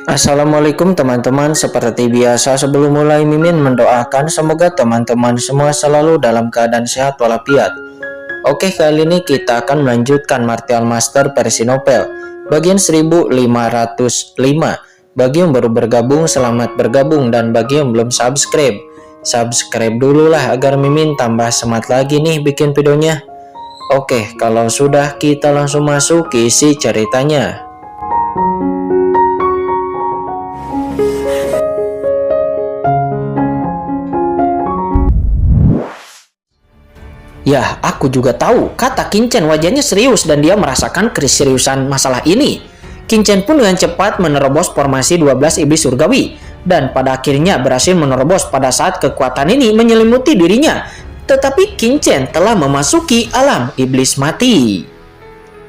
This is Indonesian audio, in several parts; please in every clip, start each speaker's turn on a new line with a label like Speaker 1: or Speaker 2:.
Speaker 1: Assalamualaikum teman-teman, seperti biasa sebelum mulai Mimin mendoakan semoga teman-teman semua selalu dalam keadaan sehat walafiat. Oke, kali ini kita akan melanjutkan Martial Master versi novel bagian 1505. Bagi yang baru bergabung, selamat bergabung, dan bagi yang belum subscribe dulu lah agar Mimin tambah semangat lagi nih bikin videonya. Oke, kalau sudah kita langsung masuk ke isi ceritanya.
Speaker 2: "Yah, aku juga tahu," kata Kincen. Wajahnya serius dan dia merasakan keseriusan masalah ini. Kincen pun dengan cepat menerobos formasi 12 iblis surgawi dan pada akhirnya berhasil menerobos pada saat kekuatan ini menyelimuti dirinya. Tetapi Kincen telah memasuki alam iblis mati.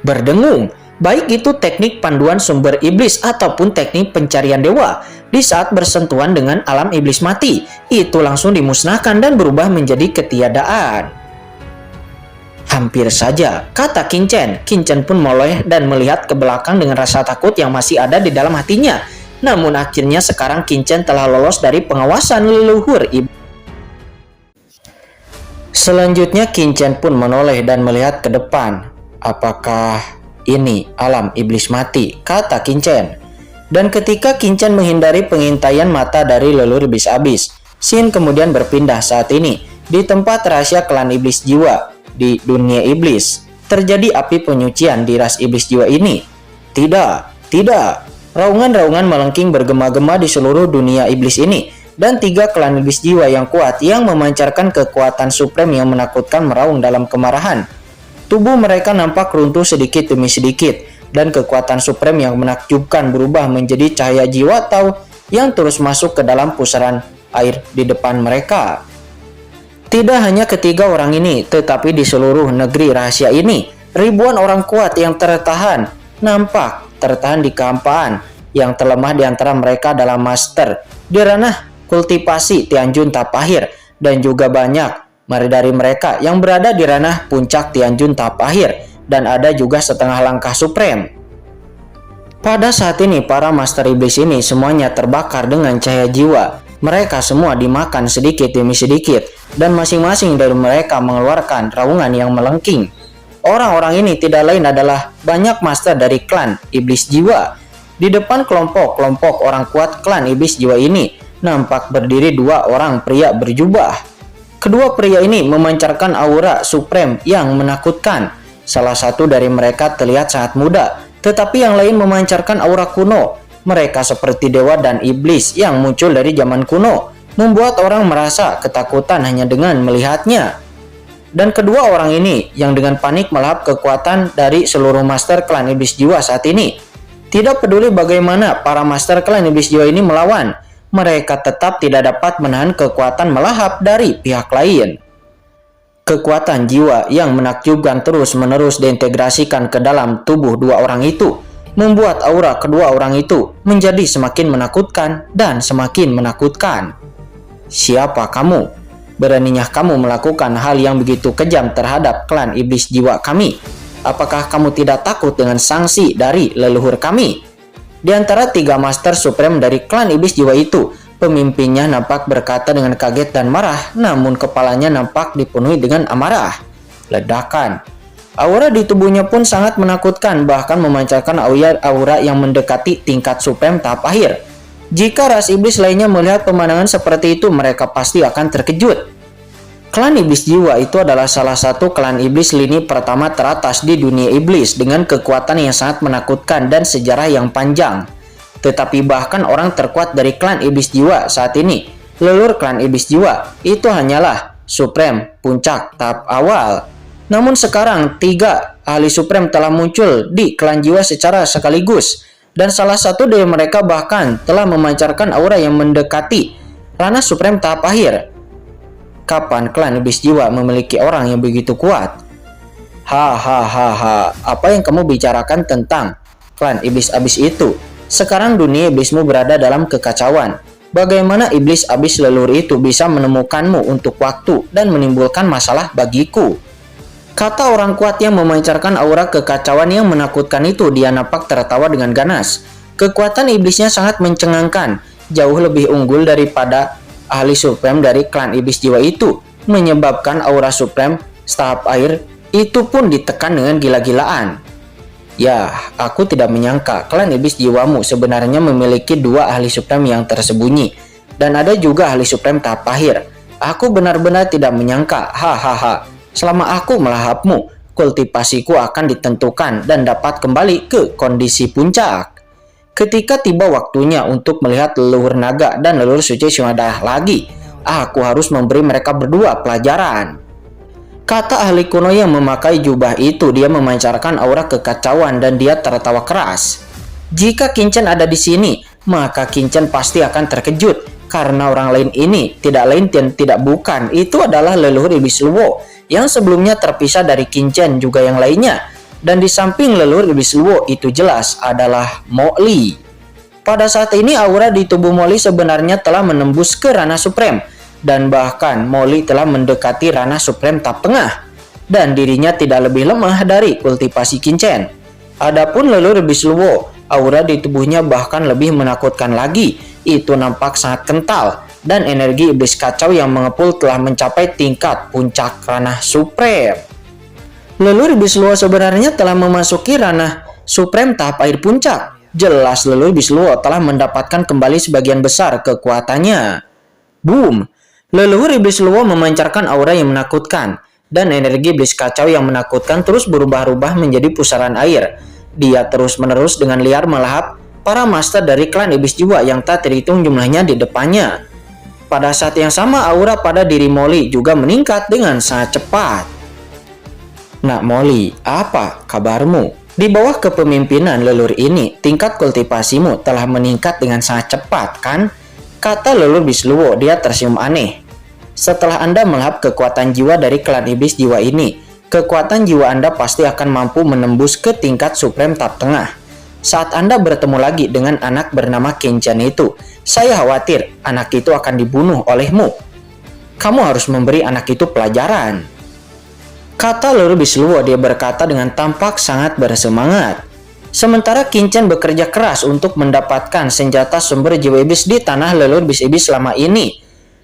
Speaker 2: Berdengung, baik itu teknik panduan sumber iblis ataupun teknik pencarian dewa, di saat bersentuhan dengan alam iblis mati, itu langsung dimusnahkan dan berubah menjadi ketiadaan. "Hampir saja," kata Kincen. Kincen pun meloleh dan melihat ke belakang dengan rasa takut yang masih ada di dalam hatinya. Namun akhirnya sekarang Kincen telah lolos dari pengawasan leluhur iblis. Selanjutnya Kincen pun menoleh dan melihat ke depan. "Apakah ini alam iblis mati?" kata Kincen. Dan ketika Kincen menghindari pengintaian mata dari leluhur iblis abis, scene kemudian berpindah saat ini di tempat rahasia klan iblis jiwa. Di dunia iblis, terjadi api penyucian di ras iblis jiwa ini. Tidak. Raungan-raungan melengking bergema-gema di seluruh dunia iblis ini. Dan 3 klan iblis jiwa yang kuat yang memancarkan kekuatan suprem yang menakutkan meraung dalam kemarahan. Tubuh mereka nampak runtuh sedikit demi sedikit. Dan kekuatan suprem yang menakjubkan berubah menjadi cahaya jiwa Tau yang terus masuk ke dalam pusaran air di depan mereka. Tidak hanya ketiga orang ini, tetapi di seluruh negeri rahasia ini, ribuan orang kuat yang tertahan di kehampaan. Yang terlemah di antara mereka adalah master di ranah kultivasi Tianjun Tapahir, dan juga banyak dari mereka yang berada di ranah puncak Tianjun Tapahir, dan ada juga setengah langkah suprem. Pada saat ini para master iblis ini semuanya terbakar dengan cahaya jiwa. Mereka semua dimakan sedikit demi sedikit, dan masing-masing dari mereka mengeluarkan raungan yang melengking. Orang-orang ini tidak lain adalah banyak master dari klan iblis jiwa. Di depan kelompok-kelompok orang kuat klan iblis jiwa ini, nampak berdiri 2 orang pria berjubah. Kedua pria ini memancarkan aura suprem yang menakutkan. Salah satu dari mereka terlihat sangat muda, tetapi yang lain memancarkan aura kuno. Mereka seperti dewa dan iblis yang muncul dari zaman kuno, membuat orang merasa ketakutan hanya dengan melihatnya. Dan kedua orang ini yang dengan panik melahap kekuatan dari seluruh master klan iblis jiwa saat ini. Tidak peduli bagaimana para master klan iblis jiwa ini melawan, mereka tetap tidak dapat menahan kekuatan melahap dari pihak lain. Kekuatan jiwa yang menakjubkan terus-menerus diintegrasikan ke dalam tubuh 2 orang itu, membuat aura kedua orang itu menjadi semakin menakutkan dan semakin menakutkan. "Siapa kamu? Beraninya kamu melakukan hal yang begitu kejam terhadap klan iblis jiwa kami? Apakah kamu tidak takut dengan sanksi dari leluhur kami?" Di antara 3 master suprem dari klan iblis jiwa itu, pemimpinnya nampak berkata dengan kaget dan marah, namun kepalanya nampak dipenuhi dengan amarah. Ledakan. Aura di tubuhnya pun sangat menakutkan, bahkan memancarkan aura yang mendekati tingkat suprem tahap akhir. Jika ras iblis lainnya melihat pemandangan seperti itu, mereka pasti akan terkejut. Klan iblis jiwa itu adalah salah satu klan iblis lini pertama teratas di dunia iblis dengan kekuatan yang sangat menakutkan dan sejarah yang panjang. Tetapi bahkan orang terkuat dari klan iblis jiwa saat ini, leluhur klan iblis jiwa, itu hanyalah suprem puncak tahap awal. Namun sekarang 3 ahli suprem telah muncul di klan jiwa secara sekaligus, dan salah satu dari mereka bahkan telah memancarkan aura yang mendekati ranah suprem tahap akhir. Kapan klan iblis jiwa memiliki orang yang begitu kuat? Hahaha, apa yang kamu bicarakan tentang klan iblis abis itu? Sekarang dunia iblismu berada dalam kekacauan. Bagaimana iblis abis leluhur itu bisa menemukanmu untuk waktu dan menimbulkan masalah bagiku? Kata orang kuat yang memancarkan aura kekacauan yang menakutkan itu. Dia nampak tertawa dengan ganas. Kekuatan iblisnya sangat mencengangkan, jauh lebih unggul daripada ahli supreme dari klan iblis jiwa itu, menyebabkan aura supreme tahap air itu pun ditekan dengan gila-gilaan. Ya, aku tidak menyangka klan iblis jiwamu sebenarnya memiliki dua ahli supreme yang tersembunyi, dan ada juga ahli supreme tahap akhir. Aku benar-benar tidak menyangka, hahaha. Selama aku melahapmu, kultivasiku akan ditentukan dan dapat kembali ke kondisi puncak. Ketika tiba waktunya untuk melihat leluhur naga dan leluhur suci Shumadarah lagi, aku harus memberi mereka berdua pelajaran. Kata ahli kuno yang memakai jubah itu. Dia memancarkan aura kekacauan dan dia tertawa keras. Jika Qinchen ada di sini, maka Qinchen pasti akan terkejut, karena orang lain ini tidak lain dan tidak bukan, itu adalah leluhur iblis Luo yang sebelumnya terpisah dari Qinchen juga yang lainnya. Dan di samping leluhur iblis Luo itu jelas adalah Mo Li. Pada saat ini aura di tubuh Mo Li sebenarnya telah menembus ke ranah supreme, dan bahkan Mo Li telah mendekati ranah supreme tahap tengah, dan dirinya tidak lebih lemah dari kultivasi Qinchen. Adapun leluhur iblis Luo, aura di tubuhnya bahkan lebih menakutkan lagi. Itu nampak sangat kental, dan energi iblis kacau yang mengepul telah mencapai tingkat puncak ranah supreme. Leluhur iblis Luo sebenarnya telah memasuki ranah supreme tahap air puncak. Jelas leluhur iblis Luo telah mendapatkan kembali sebagian besar kekuatannya. Boom! Leluhur iblis Luo memancarkan aura yang menakutkan, dan energi iblis kacau yang menakutkan terus berubah-ubah menjadi pusaran air. Dia terus-menerus dengan liar melahap para master dari klan iblis jiwa yang tak terhitung jumlahnya di depannya. Pada saat yang sama, aura pada diri Mo Li juga meningkat dengan sangat cepat. Nak Mo Li, apa kabarmu? Di bawah kepemimpinan leluhur ini, tingkat kultivasimu telah meningkat dengan sangat cepat, kan? Kata leluhur iblis Luo. Dia tersenyum aneh. Setelah Anda melahap kekuatan jiwa dari klan iblis jiwa ini, kekuatan jiwa Anda pasti akan mampu menembus ke tingkat supreme tahap tengah. Saat Anda bertemu lagi dengan anak bernama Qinchen itu, saya khawatir anak itu akan dibunuh olehmu. Kamu harus memberi anak itu pelajaran. Kata leluhur iblis Luo. Dia berkata dengan tampak sangat bersemangat. Sementara Qinchen bekerja keras untuk mendapatkan senjata sumber jiwa iblis di tanah leluhur iblis selama ini.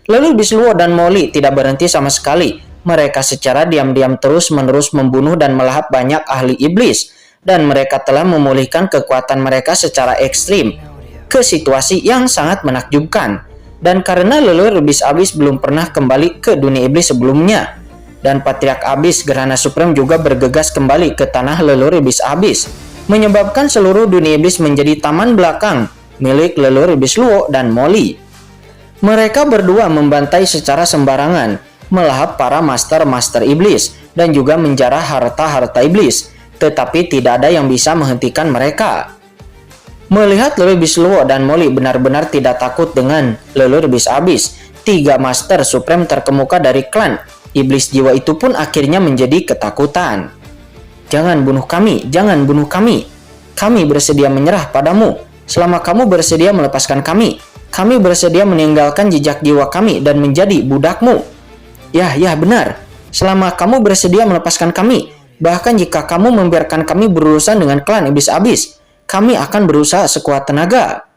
Speaker 2: Leluhur iblis Luo dan Mo Li tidak berhenti sama sekali. Mereka secara diam-diam terus-menerus membunuh dan melahap banyak ahli iblis, dan mereka telah memulihkan kekuatan mereka secara ekstrim ke situasi yang sangat menakjubkan. Dan karena leluhur iblis abis belum pernah kembali ke dunia iblis sebelumnya, dan Patriark Abis Gerhana Supreme juga bergegas kembali ke tanah leluhur iblis abis, menyebabkan seluruh dunia iblis menjadi taman belakang milik leluhur iblis Luo dan Mo Li. Mereka berdua membantai secara sembarangan, melahap para master-master iblis, dan juga menjarah harta-harta iblis, tetapi tidak ada yang bisa menghentikan mereka. Melihat leluhur iblis Luo dan Mo Li benar-benar tidak takut dengan leluhur iblis abis, tiga master supreme terkemuka dari klan iblis jiwa itu pun akhirnya menjadi ketakutan. Jangan bunuh kami, jangan bunuh kami. Kami bersedia menyerah padamu. Selama kamu bersedia melepaskan kami bersedia meninggalkan jejak jiwa kami dan menjadi budakmu. Ya benar. Selama kamu bersedia melepaskan kami, bahkan jika kamu membiarkan kami berurusan dengan klan iblis abis, kami akan berusaha sekuat tenaga.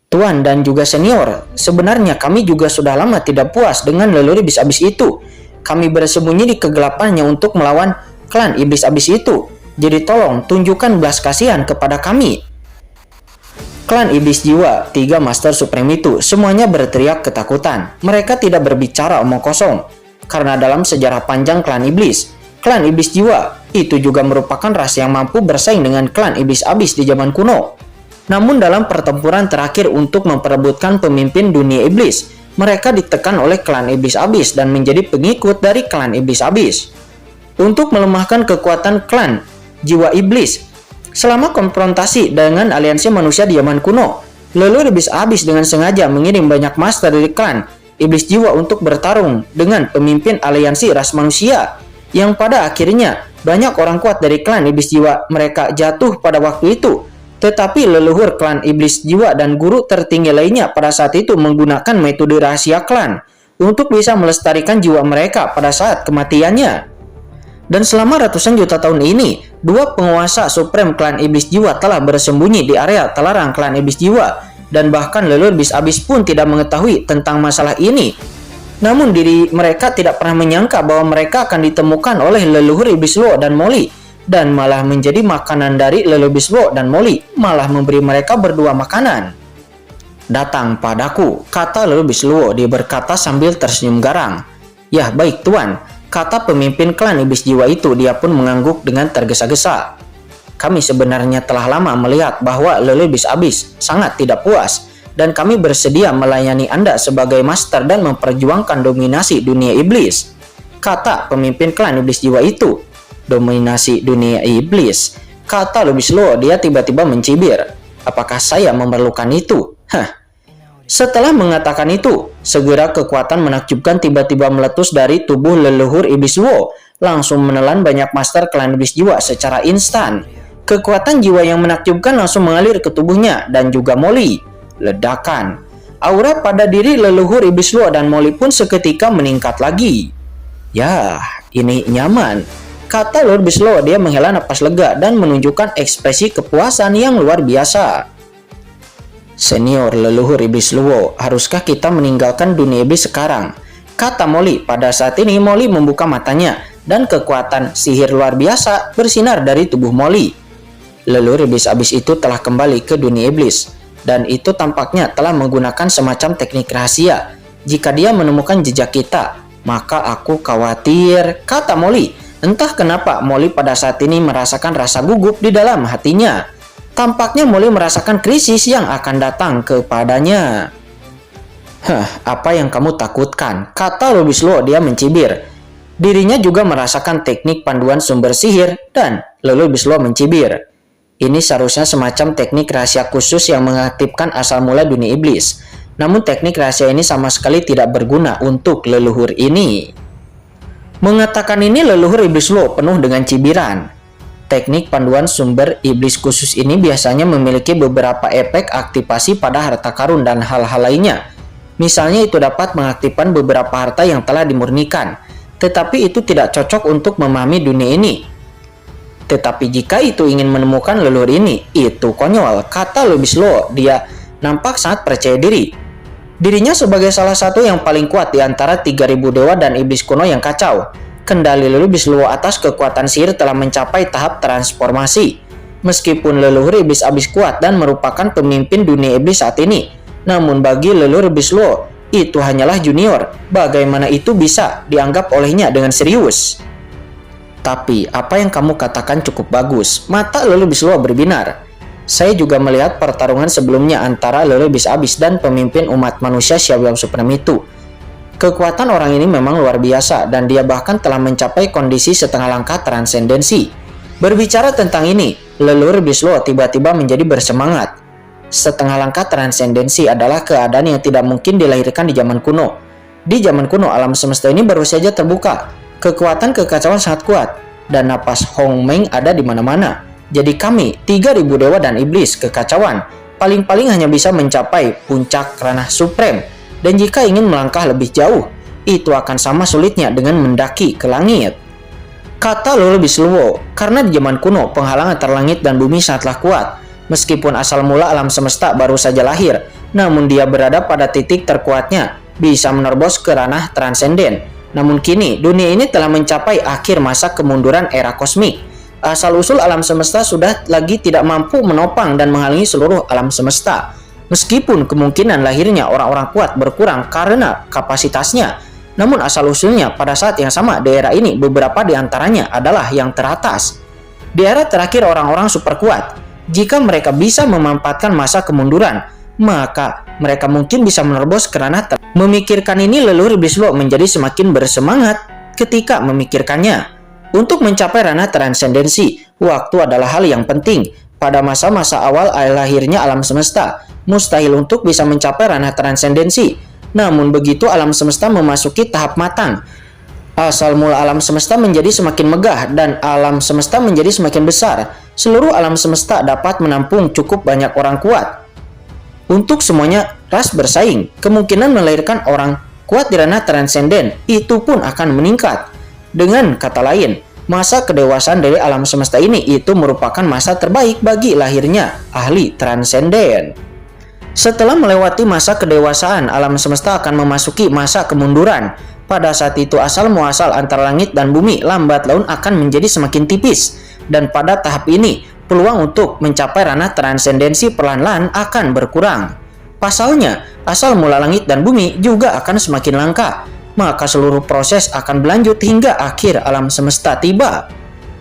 Speaker 2: Tuan dan juga senior, sebenarnya kami juga sudah lama tidak puas dengan leluhur iblis abis itu. Kami bersembunyi di kegelapannya untuk melawan klan iblis abis itu. Jadi tolong tunjukkan belas kasihan kepada kami. Klan iblis jiwa, tiga master supreme itu semuanya berteriak ketakutan. Mereka tidak berbicara omong kosong, karena dalam sejarah panjang klan iblis jiwa itu juga merupakan ras yang mampu bersaing dengan klan iblis abis di zaman kuno. Namun dalam pertempuran terakhir untuk memperebutkan pemimpin dunia iblis, mereka ditekan oleh klan iblis abis dan menjadi pengikut dari klan iblis abis. Untuk melemahkan kekuatan klan jiwa iblis, selama konfrontasi dengan aliansi manusia di zaman kuno, leluhur iblis abis dengan sengaja mengirim banyak master dari klan iblis jiwa untuk bertarung dengan pemimpin aliansi ras manusia, yang pada akhirnya banyak orang kuat dari klan iblis jiwa mereka jatuh pada waktu itu. Tetapi leluhur klan iblis jiwa dan guru tertinggi lainnya pada saat itu menggunakan metode rahasia klan untuk bisa melestarikan jiwa mereka pada saat kematiannya. Dan selama ratusan juta tahun ini, dua penguasa supreme klan iblis jiwa telah bersembunyi di area terlarang klan iblis jiwa, dan bahkan leluhur iblis abis pun tidak mengetahui tentang masalah ini. Namun diri mereka tidak pernah menyangka bahwa mereka akan ditemukan oleh leluhur iblis Luo dan Molly, dan malah menjadi makanan dari leluhur iblis Luo dan Molly, malah memberi mereka berdua makanan. "Datang padaku," kata leluhur iblis Luo. Dia berkata sambil tersenyum garang. "Yah, baik tuan," kata pemimpin klan iblis jiwa itu. Dia pun mengangguk dengan tergesa-gesa. "Kami sebenarnya telah lama melihat bahwa leluhur iblis abis sangat tidak puas, dan kami bersedia melayani Anda sebagai master dan memperjuangkan dominasi dunia iblis," kata pemimpin klan iblis jiwa itu. "Dominasi dunia iblis," kata leluhur iblis Luo. Dia tiba-tiba mencibir. "Apakah saya memerlukan itu?" Setelah mengatakan itu, segera kekuatan menakjubkan tiba-tiba meletus dari tubuh leluhur iblis Luo, langsung menelan banyak master klan iblis jiwa secara instan. Kekuatan jiwa yang menakjubkan langsung mengalir ke tubuhnya dan juga Molly. Ledakan. Aura pada diri leluhur iblis Luo dan Molly pun seketika meningkat lagi. "Ya, ini nyaman," kata leluhur iblis Luo. Dia menghela napas lega dan menunjukkan ekspresi kepuasan yang luar biasa. "Senior leluhur iblis Luo, haruskah kita meninggalkan dunia iblis sekarang?" kata Molly. Pada saat ini Molly membuka matanya dan kekuatan sihir luar biasa bersinar dari tubuh Molly. Leluhur iblis abis itu telah kembali ke dunia iblis, dan itu tampaknya telah menggunakan semacam teknik rahasia. "Jika dia menemukan jejak kita, maka aku khawatir," kata Molly. Entah kenapa Molly pada saat ini merasakan rasa gugup di dalam hatinya. Tampaknya Molly merasakan krisis yang akan datang kepadanya. "Apa yang kamu takutkan?" kata leluhur iblis Luo. Dia mencibir. Dirinya juga merasakan teknik panduan sumber sihir, dan leluhur iblis Luo mencibir. Ini seharusnya semacam teknik rahasia khusus yang mengaktifkan asal mula dunia iblis. Namun teknik rahasia ini sama sekali tidak berguna untuk leluhur ini. Mengatakan ini, leluhur iblis Luo penuh dengan cibiran. Teknik panduan sumber iblis khusus ini biasanya memiliki beberapa efek aktivasi pada harta karun dan hal-hal lainnya. Misalnya itu dapat mengaktifkan beberapa harta yang telah dimurnikan, tetapi itu tidak cocok untuk memahami dunia ini. Tetapi jika itu ingin menemukan leluhur ini, itu konyol, kata leluhur iblis Luo. Dia nampak sangat percaya diri. Dirinya sebagai salah satu yang paling kuat di antara 3000 dewa dan iblis kuno yang kacau. Kendali leluhur iblis Luo atas kekuatan sihir telah mencapai tahap transformasi. Meskipun leluhur iblis abis kuat dan merupakan pemimpin dunia iblis saat ini, namun bagi leluhur iblis Luo, itu hanyalah junior. Bagaimana itu bisa dianggap olehnya dengan serius? "Tapi apa yang kamu katakan cukup bagus," mata leluhur iblis Luo berbinar. "Saya juga melihat pertarungan sebelumnya antara leluhur iblis abis dan pemimpin umat manusia Xiaoyang Supreme itu. Kekuatan orang ini memang luar biasa, dan dia bahkan telah mencapai kondisi setengah langkah transendensi." Berbicara tentang ini, leluhur iblis Luo tiba-tiba menjadi bersemangat. Setengah langkah transendensi adalah keadaan yang tidak mungkin dilahirkan di zaman kuno. Di zaman kuno, alam semesta ini baru saja terbuka. Kekuatan kekacauan sangat kuat, dan napas Hong Meng ada di mana-mana. Jadi kami, 3000 dewa dan iblis kekacauan, paling-paling hanya bisa mencapai puncak ranah supreme. Dan jika ingin melangkah lebih jauh, itu akan sama sulitnya dengan mendaki ke langit, kata leluhur iblis Luo. Karena di zaman kuno, penghalang antara langit dan bumi sangatlah kuat. Meskipun asal mula alam semesta baru saja lahir, namun dia berada pada titik terkuatnya, bisa menerobos ke ranah transenden. Namun kini, dunia ini telah mencapai akhir masa kemunduran era kosmik. Asal-usul alam semesta sudah lagi tidak mampu menopang dan menghalangi seluruh alam semesta. Meskipun kemungkinan lahirnya orang-orang kuat berkurang karena kapasitasnya, namun asal-usulnya pada saat yang sama di era ini beberapa di antaranya adalah yang teratas. Di era terakhir orang-orang super kuat, jika mereka bisa memanfaatkan masa kemunduran, maka mereka mungkin bisa menerobos ke ranah Memikirkan ini, leluhur iblis Luo menjadi semakin bersemangat ketika memikirkannya. Untuk mencapai ranah transendensi, waktu adalah hal yang penting. Pada masa-masa awal lahirnya alam semesta, mustahil untuk bisa mencapai ranah transendensi. Namun begitu alam semesta memasuki tahap matang, asal mula alam semesta menjadi semakin megah dan alam semesta menjadi semakin besar. Seluruh alam semesta dapat menampung cukup banyak orang kuat. Untuk semuanya ras bersaing, kemungkinan melahirkan orang kuat di ranah transenden itu pun akan meningkat. Dengan kata lain, masa kedewasaan dari alam semesta ini itu merupakan masa terbaik bagi lahirnya ahli transenden. Setelah melewati masa kedewasaan, alam semesta akan memasuki masa kemunduran. Pada saat itu asal muasal antara langit dan bumi lambat laun akan menjadi semakin tipis. Dan pada tahap ini, peluang untuk mencapai ranah transendensi perlahan-lahan akan berkurang. Pasalnya, asal mula langit dan bumi juga akan semakin langka. Maka seluruh proses akan berlanjut hingga akhir alam semesta tiba.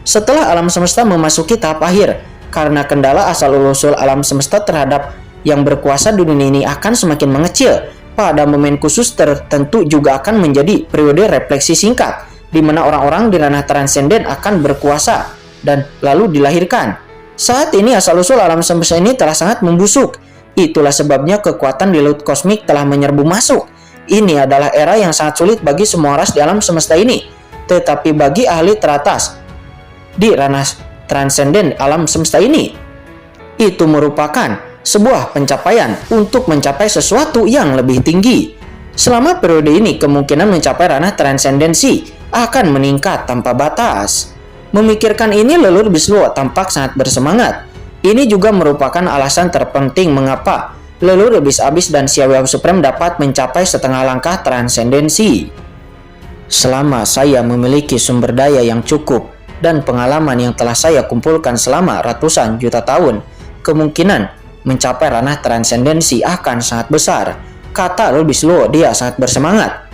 Speaker 2: Setelah alam semesta memasuki tahap akhir, karena kendala asal-usul alam semesta terhadap yang berkuasa di dunia ini akan semakin mengecil, pada momen khusus tertentu juga akan menjadi periode refleksi singkat, di mana orang-orang di ranah transenden akan berkuasa dan lalu dilahirkan. Saat ini asal-usul alam semesta ini telah sangat membusuk. Itulah sebabnya kekuatan di laut kosmik telah menyerbu masuk. Ini adalah era yang sangat sulit bagi semua ras di alam semesta ini. Tetapi bagi ahli teratas di ranah transenden alam semesta ini, itu merupakan sebuah pencapaian untuk mencapai sesuatu yang lebih tinggi. Selama periode ini, kemungkinan mencapai ranah transendensi akan meningkat tanpa batas. Memikirkan ini, leluhur Bisluo tampak sangat bersemangat. Ini juga merupakan alasan terpenting mengapa leluhur Abis dan Xiaoyao Supreme dapat mencapai setengah langkah transendensi. Selama saya memiliki sumber daya yang cukup dan pengalaman yang telah saya kumpulkan selama ratusan juta tahun, kemungkinan mencapai ranah transendensi akan sangat besar, kata leluhur Bisluo. Dia sangat bersemangat.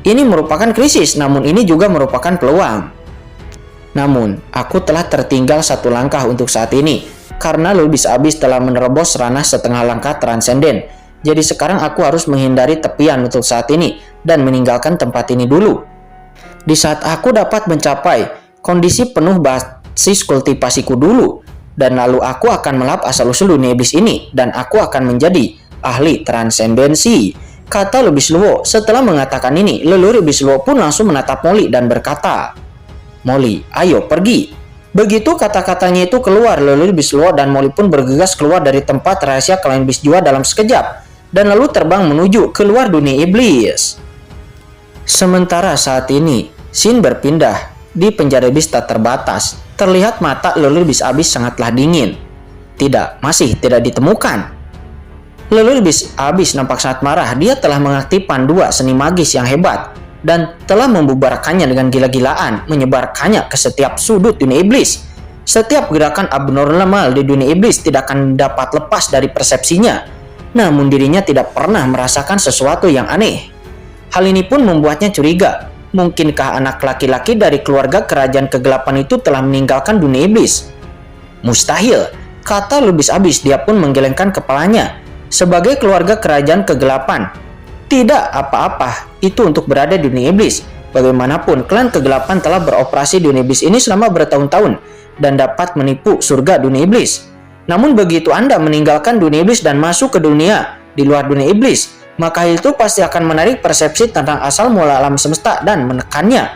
Speaker 2: Ini merupakan krisis, namun ini juga merupakan peluang. Namun, aku telah tertinggal satu langkah untuk saat ini, karena leluhur Abis telah menerobos ranah setengah langkah transenden. Jadi sekarang aku harus menghindari tepian untuk saat ini dan meninggalkan tempat ini dulu. Di saat aku dapat mencapai kondisi penuh basis kultivasiku dulu, dan lalu aku akan melahap asal-usul dunia iblis ini, dan aku akan menjadi ahli transendensi, kata leluhur Bisluo. Setelah mengatakan ini, leluhur Bisluo pun langsung menatap Molly dan berkata, "Molly, ayo pergi." Begitu kata-katanya itu keluar, leluhur Bisluo dan Molly pun bergegas keluar dari tempat rahasia klien Bisjua dalam sekejap, dan lalu terbang menuju keluar dunia iblis. Sementara saat ini, scene berpindah di penjara iblis tak terbatas. Terlihat mata leluhur Abis sangatlah dingin. Tidak, masih tidak ditemukan. Leluhur Abis nampak sangat marah. Dia telah mengaktifkan dua seni magis yang hebat dan telah membubarkannya dengan gila-gilaan, menyebarkannya ke setiap sudut dunia iblis. Setiap gerakan abnormal di dunia iblis tidak akan dapat lepas dari persepsinya. Namun dirinya tidak pernah merasakan sesuatu yang aneh. Hal ini pun membuatnya curiga. Mungkinkah anak laki-laki dari keluarga kerajaan kegelapan itu telah meninggalkan dunia iblis? Mustahil, kata leluhur Abis. Dia pun menggelengkan kepalanya. Sebagai keluarga kerajaan kegelapan, tidak apa-apa itu untuk berada di dunia iblis. Bagaimanapun, klan kegelapan telah beroperasi di dunia iblis ini selama bertahun-tahun dan dapat menipu surga dunia iblis. Namun begitu Anda meninggalkan dunia iblis dan masuk ke dunia di luar dunia iblis, maka itu pasti akan menarik persepsi tentang asal mula alam semesta dan menekannya.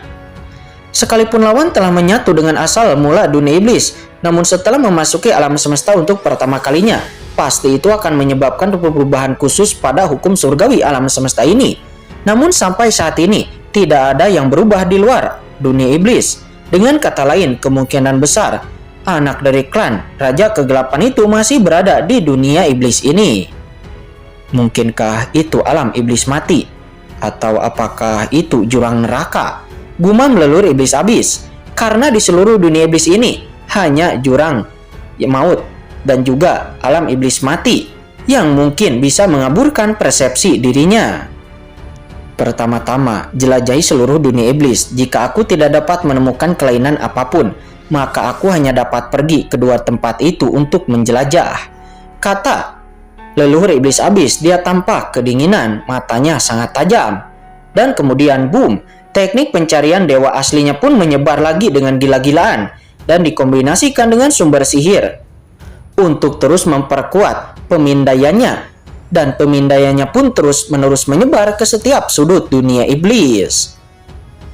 Speaker 2: Sekalipun lawan telah menyatu dengan asal mula dunia iblis, namun setelah memasuki alam semesta untuk pertama kalinya, pasti itu akan menyebabkan perubahan khusus pada hukum surgawi alam semesta ini. Namun sampai saat ini, tidak ada yang berubah di luar dunia iblis. Dengan kata lain, kemungkinan besar, anak dari klan Raja Kegelapan itu masih berada di dunia iblis ini. Mungkinkah itu alam iblis mati? Atau apakah itu jurang neraka? Gumam leluhur Abis. Karena di seluruh dunia iblis ini, hanya jurang maut dan juga alam iblis mati yang mungkin bisa mengaburkan persepsi dirinya. Pertama-tama, jelajahi seluruh dunia iblis. Jika aku tidak dapat menemukan kelainan apapun, maka aku hanya dapat pergi ke dua tempat itu untuk menjelajah, kata leluhur Abis. Dia tampak kedinginan, matanya sangat tajam. Dan kemudian boom, teknik pencarian dewa aslinya pun menyebar lagi dengan gila-gilaan dan dikombinasikan dengan sumber sihir untuk terus memperkuat pemindaiannya, dan pemindaiannya pun terus-menerus menyebar ke setiap sudut dunia iblis.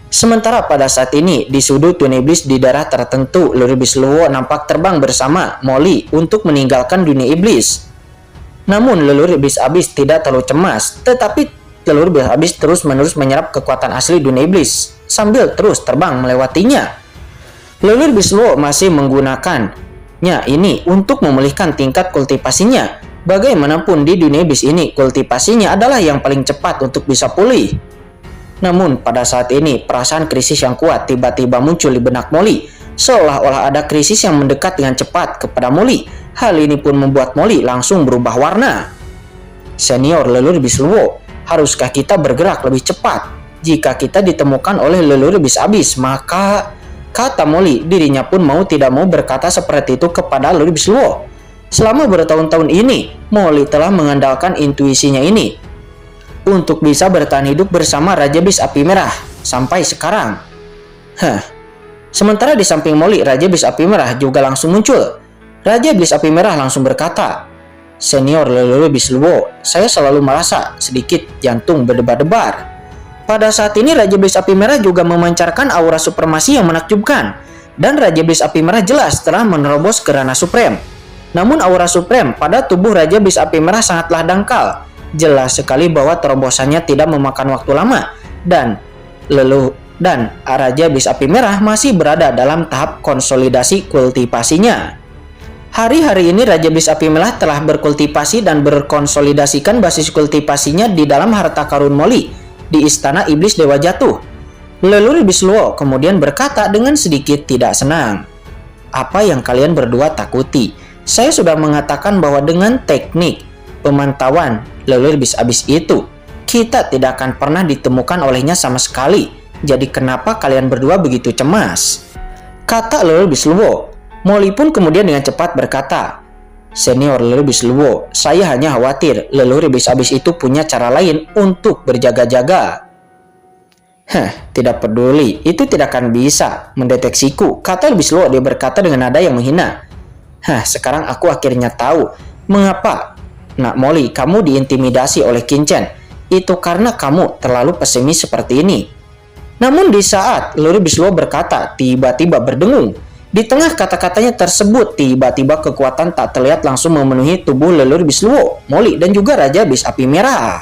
Speaker 2: Sementara pada saat ini, di sudut dunia iblis di daerah tertentu, leluhur Bisluo nampak terbang bersama Molly untuk meninggalkan dunia iblis. Namun leluhur Abis tidak terlalu cemas, tetapi leluhur Abis terus-menerus menyerap kekuatan asli dunia iblis sambil terus terbang melewatinya. Leluhur Bisluo masih menggunakannya ini untuk memulihkan tingkat kultivasinya. Bagaimanapun di dunia iblis ini, kultivasinya adalah yang paling cepat untuk bisa pulih. Namun pada saat ini, perasaan krisis yang kuat tiba-tiba muncul di benak Molly. Seolah-olah ada krisis yang mendekat dengan cepat kepada Molly. Hal ini pun membuat Molly langsung berubah warna. Senior leluhur Bisluo, haruskah kita bergerak lebih cepat? Jika kita ditemukan oleh leluhur bis abis, maka, kata Molly, dirinya pun mau tidak mau berkata seperti itu kepada leluhur Bisluo. Selama bertahun-tahun ini, Molly telah mengandalkan intuisinya ini untuk bisa bertahan hidup bersama Raja Bis Api Merah sampai sekarang. Sementara di samping Molly, Raja Bis Api Merah juga langsung muncul. Raja Bis Api Merah langsung berkata, "Senior leluhur Bisluo, saya selalu merasa sedikit jantung berdebar-debar." Pada saat ini Raja Bis Api Merah juga memancarkan aura supremasi yang menakjubkan, dan Raja Bis Api Merah jelas telah menerobos ke ranah suprem. Namun aura suprem pada tubuh Raja Bis Api Merah sangatlah dangkal. Jelas sekali bahwa terobosannya tidak memakan waktu lama, dan Raja Bis Api Merah masih berada dalam tahap konsolidasi kultivasinya. Hari-hari ini Raja Bis Api Merah telah berkultivasi dan berkonsolidasikan basis kultivasinya di dalam harta karun Molly di Istana Iblis Dewa Jatuh. Leluhur Bisluo kemudian berkata dengan sedikit tidak senang, "Apa yang kalian berdua takuti? Saya sudah mengatakan bahwa dengan teknik pemantauan leluhur bis abis itu, kita tidak akan pernah ditemukan olehnya sama sekali. Jadi kenapa kalian berdua begitu cemas?" Kata leluhur Bisluo. Molly pun kemudian dengan cepat berkata, "Senior leluhur Bisluo, saya hanya khawatir leluhur bis abis itu punya cara lain untuk berjaga-jaga." Tidak peduli, itu tidak akan bisa mendeteksiku, kata Bisluo. Dia berkata dengan nada yang menghina. Sekarang aku akhirnya tahu mengapa, Nak Molly, kamu diintimidasi oleh Qin-Chen. Itu karena kamu terlalu pesimis seperti ini. Namun di saat leluhur Bisluo berkata, tiba-tiba berdengung. Di tengah kata-katanya tersebut, tiba-tiba kekuatan tak terlihat langsung memenuhi tubuh leluhur Bisluo, Molly, dan juga Raja Bis Api Merah.